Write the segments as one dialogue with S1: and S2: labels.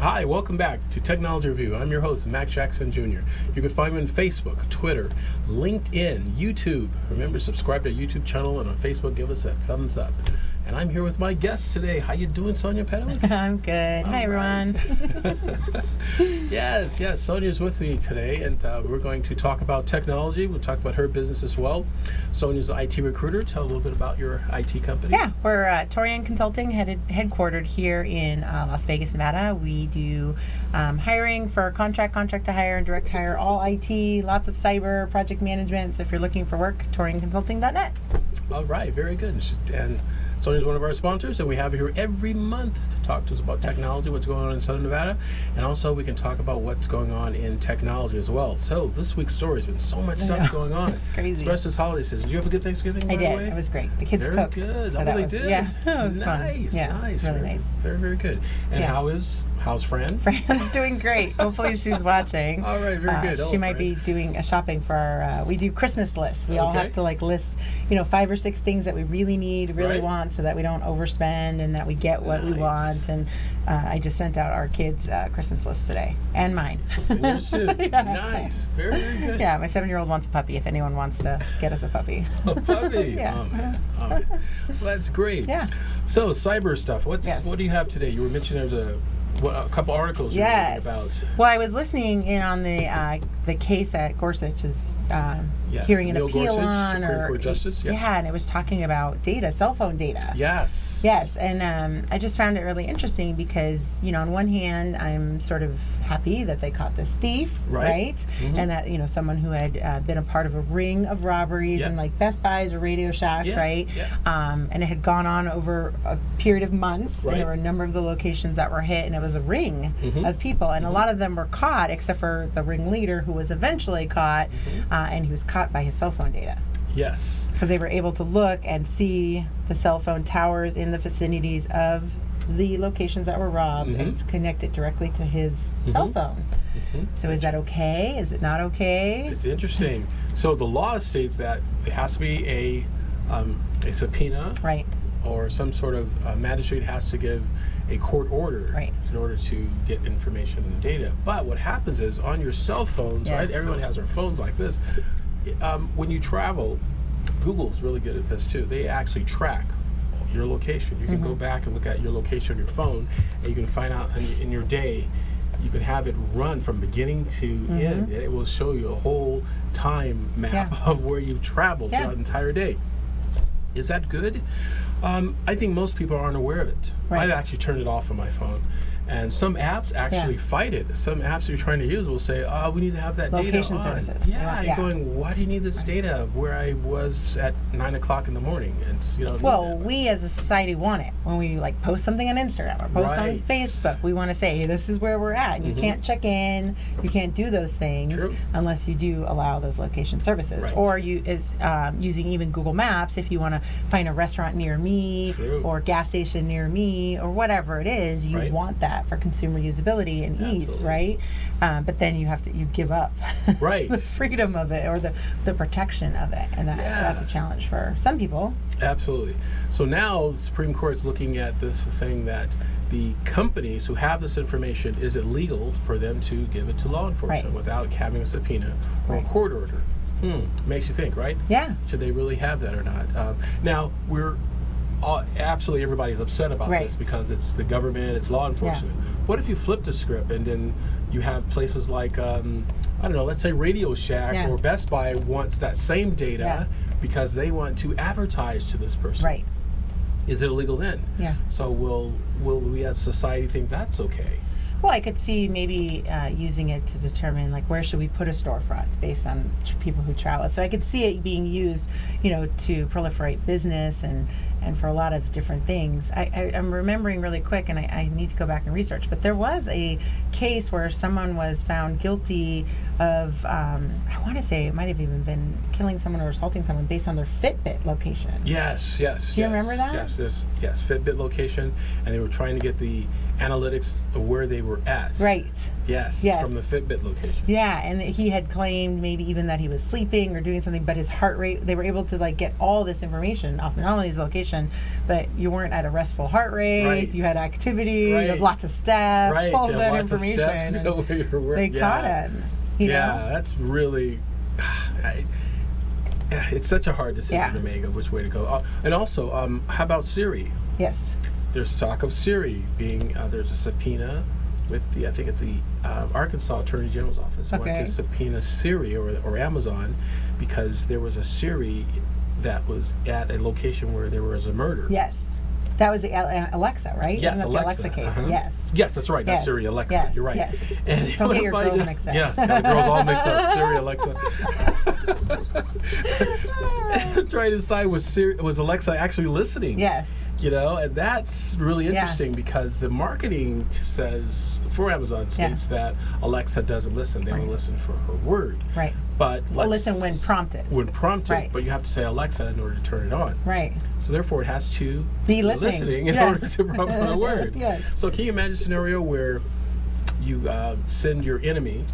S1: Hi, welcome back to Technology Review. I'm your host, Mac Jackson Jr. You can find me on Facebook, Twitter, LinkedIn, YouTube. Remember, subscribe to our YouTube channel, and on Facebook, give us a thumbs up. And I'm here with my guest today. How you doing, Sonia Pedowik?
S2: I'm good. Hi, everyone.
S1: Yes, Sonia's with me today, and we're going to talk about technology. We'll talk about her business as well. Sonia's an IT recruiter. Tell a little bit about your IT company.
S2: Yeah, we're Torian Consulting, headquartered here in Las Vegas, Nevada. We do hiring for contract to hire, and direct hire, all IT, lots of cyber, project management. So if you're looking for work, torianconsulting.net.
S1: All right, very good. And Sonia's one of our sponsors, and we have her here every month to talk to us about technology, what's going on in Southern Nevada, and also we can talk about what's going on in technology as well. So this week's story has been so much stuff going on.
S2: It's crazy.
S1: Especially this holiday season. Did you have a good Thanksgiving?
S2: I did. It was great. The kids
S1: very
S2: cooked.
S1: Good.
S2: So
S1: They did.
S2: Yeah, it was
S1: nice,
S2: fun. Yeah,
S1: nice.
S2: Really
S1: very,
S2: nice.
S1: Very, very good. And how's Fran?
S2: Fran's doing great. Hopefully she's watching.
S1: All right, very good.
S2: She might be doing a shopping for our, we do Christmas lists. We all have to list, 5 or 6 things that we really need, really want, so that we don't overspend and that we get what we want. And I just sent out our kids' Christmas list today, and mine.
S1: Yours too. Nice. Very, very good.
S2: Yeah, my 7-year-old wants a puppy, if anyone wants to get us a puppy.
S1: A puppy?
S2: Yeah.
S1: Oh, man. All right. Well, that's great.
S2: Yeah.
S1: So, cyber stuff. What do you have today? You were mentioning there's a couple articles you were reading about.
S2: Well, I was listening in on the case that Gorsuch is hearing an
S1: Neil
S2: appeal
S1: Gorsuch,
S2: on,
S1: Supreme Court Justice.
S2: Yeah, and it was talking about data, cell phone data.
S1: Yes,
S2: and I just found it really interesting because on one hand I'm sort of happy that they caught this thief, right? Mm-hmm. And that someone who had been a part of a ring of robberies and like Best Buys or Radio Shacks, right? Yeah. And it had gone on over a period of months, and there were a number of the locations that were hit, and it was a ring of people, and a lot of them were caught except for the ringleader, who was eventually caught, and he was caught by his cell phone data.
S1: Yes.
S2: Because they were able to look and see the cell phone towers in the vicinities of the locations that were robbed and connect it directly to his cell phone. So is that okay? Is it not okay?
S1: It's interesting. So the law states that it has to be a subpoena,
S2: right,
S1: or some sort of magistrate has to give a court order in order to get information and data. But what happens is on your cell phones, right? Everyone has their phones like this. When you travel, Google's really good at this too. They actually track your location. You can go back and look at your location on your phone, and you can find out in your day, you can have it run from beginning to end, and it will show you a whole time map of where you've traveled throughout the entire day. Is that good? I think most people aren't aware of it. I've actually turned it off on my phone. And some apps actually fight it. Some apps you're trying to use will say, "Oh, we need to have that
S2: location
S1: data on."
S2: Services.
S1: Yeah, you're going, why do you need this data of where I was at 9 o'clock in the morning? And
S2: well, we as a society want it. When we post something on Instagram or post on Facebook, we want to say, hey, this is where we're at. And you can't check in, you can't do those things unless you do allow those location services. Or you using even Google Maps, if you want to find a restaurant near me or gas station near me or whatever it is, you want that for consumer usability and ease, right? But then you give up the freedom of it or the protection of it, and that's a challenge for some people.
S1: Absolutely. So now the Supreme Court's looking at this, saying that the companies who have this information, is it legal for them to give it to law enforcement without having a subpoena or a court order? Makes you think, right?
S2: Yeah.
S1: Should they really have that or not? Now we're absolutely everybody's upset about this because it's the government, it's law enforcement. What if you flip the script and then you have places like I don't know, let's say Radio Shack or Best Buy wants that same data because they want to advertise to this person.
S2: Right.
S1: Is it illegal then?
S2: Yeah.
S1: So will we as society think that's okay?
S2: Well, I could see maybe using it to determine where should we put a storefront based on people who travel. So I could see it being used, to proliferate business and for a lot of different things. I'm remembering really quick, and I need to go back and research, but there was a case where someone was found guilty of, I want to say it might have even been killing someone or assaulting someone based on their Fitbit location.
S1: Yes.
S2: Do you remember that?
S1: Yes, Fitbit location, and they were trying to get the analytics of where they were at.
S2: Right.
S1: Yes. From the Fitbit location.
S2: Yeah, and he had claimed maybe even that he was sleeping or doing something, but his heart rate, they were able to like get all this information off not only his location, but you weren't at a restful heart rate, you had activity, you have lots of steps, all of that information. They caught him. You know?
S1: That's really... it's such a hard decision to make of which way to go. And also, how about Siri?
S2: Yes.
S1: There's talk of Siri being, there's a subpoena with I think it's the Arkansas Attorney General's office went to subpoena Siri or Amazon because there was a Siri that was at a location where there was a murder.
S2: Yes. That was Alexa, right?
S1: Yes,
S2: Isn't that
S1: Alexa.
S2: The Alexa case. Yes.
S1: Yes, that's right. That's Siri, Alexa.
S2: Yes.
S1: You're right.
S2: Yes.
S1: And
S2: don't get your girls mixed up.
S1: Yes, got the girls all mixed up. Siri, Alexa. I'm trying to decide was Alexa actually listening?
S2: Yes.
S1: You know, and that's really interesting because the marketing says for Amazon states that Alexa doesn't listen. They will listen for her word.
S2: Right.
S1: But
S2: listen when prompted.
S1: When prompted, but you have to say Alexa in order to turn it on.
S2: Right.
S1: So therefore, it has to
S2: be listening
S1: in order to prompt the word.
S2: Yes.
S1: So can you imagine a scenario where you send your enemy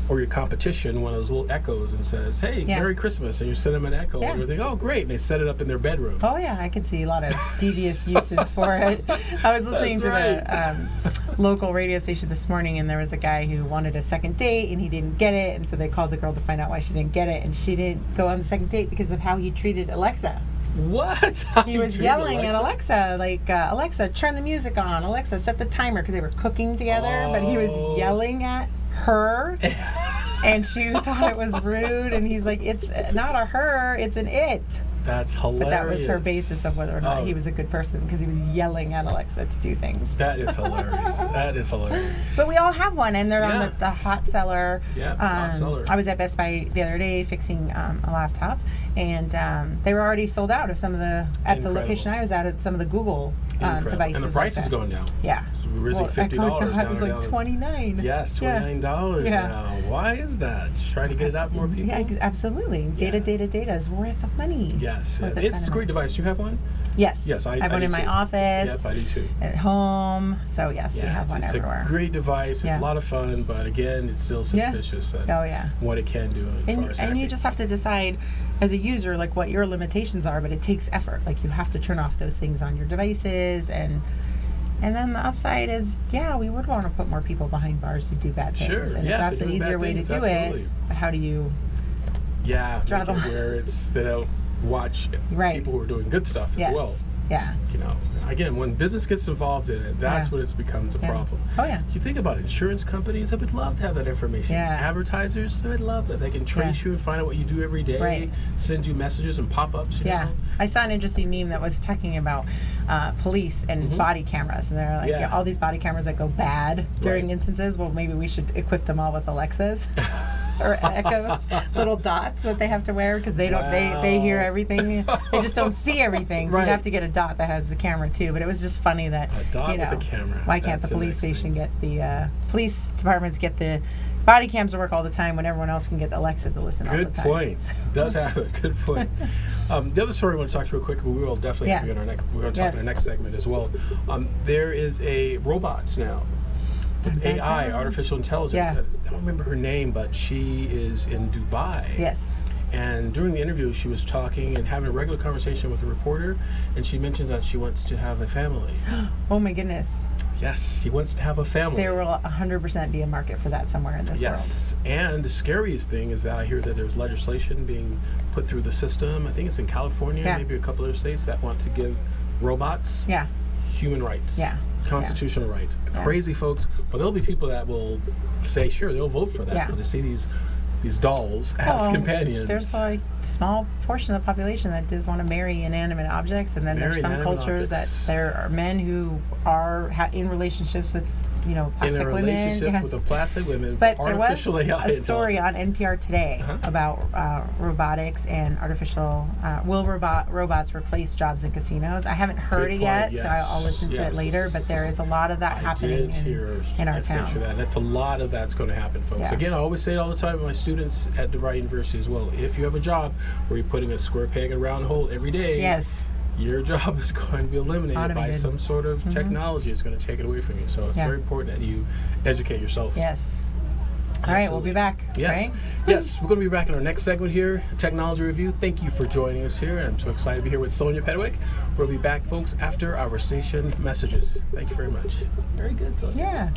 S1: or your competition one of those little echoes and says, hey, Merry Christmas, and you send them an echo and you think, oh, great, and they set it up in their bedroom.
S2: Oh, yeah, I could see a lot of devious uses for it. I was listening to the local radio station this morning, and there was a guy who wanted a second date, and he didn't get it, and so they called the girl to find out why she didn't get it, and she didn't go on the second date because of how he treated Alexa.
S1: What?
S2: He was yelling at Alexa, like, Alexa, turn the music on. Alexa, set the timer, because they were cooking together, but he was yelling at her. And she thought it was rude, and he's like, it's not a her, it's an it.
S1: That's hilarious.
S2: But that was her basis of whether or not he was a good person, because he was yelling at Alexa to do things.
S1: That is hilarious. That is hilarious.
S2: But we all have one, and they're on the hot seller.
S1: Yeah, hot seller.
S2: I was at Best Buy the other day fixing a laptop, and they were already sold out of some of the, at the location I was at some of the Google devices.
S1: And the price is going down.
S2: Yeah.
S1: Originally $50.
S2: It was like $29.
S1: Yes, $29 now. Why is that? Just trying to get it out to more people?
S2: Yeah, absolutely. Data is worth money.
S1: Yes. It's a great device. You have one?
S2: Yes.
S1: Yes, I
S2: have one in my office.
S1: Yep, I do too.
S2: At home. So yes, we have one everywhere.
S1: It's a great device. It's a lot of fun, but again, it's still suspicious at what it can do as far as
S2: and you just have to decide as a user like what your limitations are, but it takes effort. Like you have to turn off those things on your devices, and then the upside is, we would want to put more people behind bars who do bad things.
S1: Sure,
S2: and that's an easier way to do it. But how do you draw the line?
S1: Where it's they don't watch people who are doing good stuff as well.
S2: Yeah.
S1: You know, again, when business gets involved in it, that's when it becomes a problem.
S2: Oh, yeah.
S1: You think about insurance companies, they would love to have that information.
S2: Yeah.
S1: Advertisers, they would love that. They can trace you and find out what you do every day, send you messages and pop-ups. You know?
S2: I saw an interesting meme that was talking about police and body cameras. And they're like, all these body cameras that go bad during instances, well, maybe we should equip them all with Alexas. Or Echo little dots that they have to wear because they don't they hear everything. They just don't see everything. So you have to get a dot that has the camera too. But it was just funny that
S1: a dot with a camera.
S2: Why can't the police station get the police departments get the body cams to work all the time when everyone else can get Alexa to listen all the time?
S1: Good point. Does have it. Good point. The other story I want to talk to real quick, but we will definitely have to be on our next. We're going to talk in our next segment as well. There is a robots now. With AI, artificial intelligence. I don't remember her name, but she is in Dubai.
S2: Yes.
S1: And during the interview, she was talking and having a regular conversation with a reporter, and she mentioned that she wants to have a family.
S2: Oh my goodness.
S1: Yes, she wants to have a family.
S2: There will 100% be a market for that somewhere in this world.
S1: Yes, and the scariest thing is that I hear that there's legislation being put through the system. I think it's in California, maybe a couple other states that want to give robots human rights.
S2: Yeah.
S1: Constitutional rights. Crazy folks. Well, there'll be people that will say, sure, they'll vote for that. Yeah. They see these dolls as companions.
S2: There's a small portion of the population that does want to marry inanimate objects, and then there's some cultures that there are men who are in relationships with plastic women.
S1: In a relationship with a plastic women.
S2: But there was a story on NPR today about robotics and artificial. Will robots replace jobs in casinos? I haven't heard it yet, so I'll listen to it later. But there is a lot of that happening in our town.
S1: That's a lot of that's going to happen, folks. Yeah. Again, I always say it all the time to my students at DeVry University as well. If you have a job where you're putting a square peg in a round hole every day, your job is going to be eliminated by some sort of technology. It's going to take it away from you. So it's very important that you educate yourself.
S2: Yes. All right, we'll be back.
S1: Yes.
S2: Right?
S1: Yes, we're going to be back in our next segment here, Technology Review. Thank you for joining us here. I'm so excited to be here with Sonia Pedwick. We'll be back, folks, after our station messages. Thank you very much. Very good, Sonia.
S2: Yeah.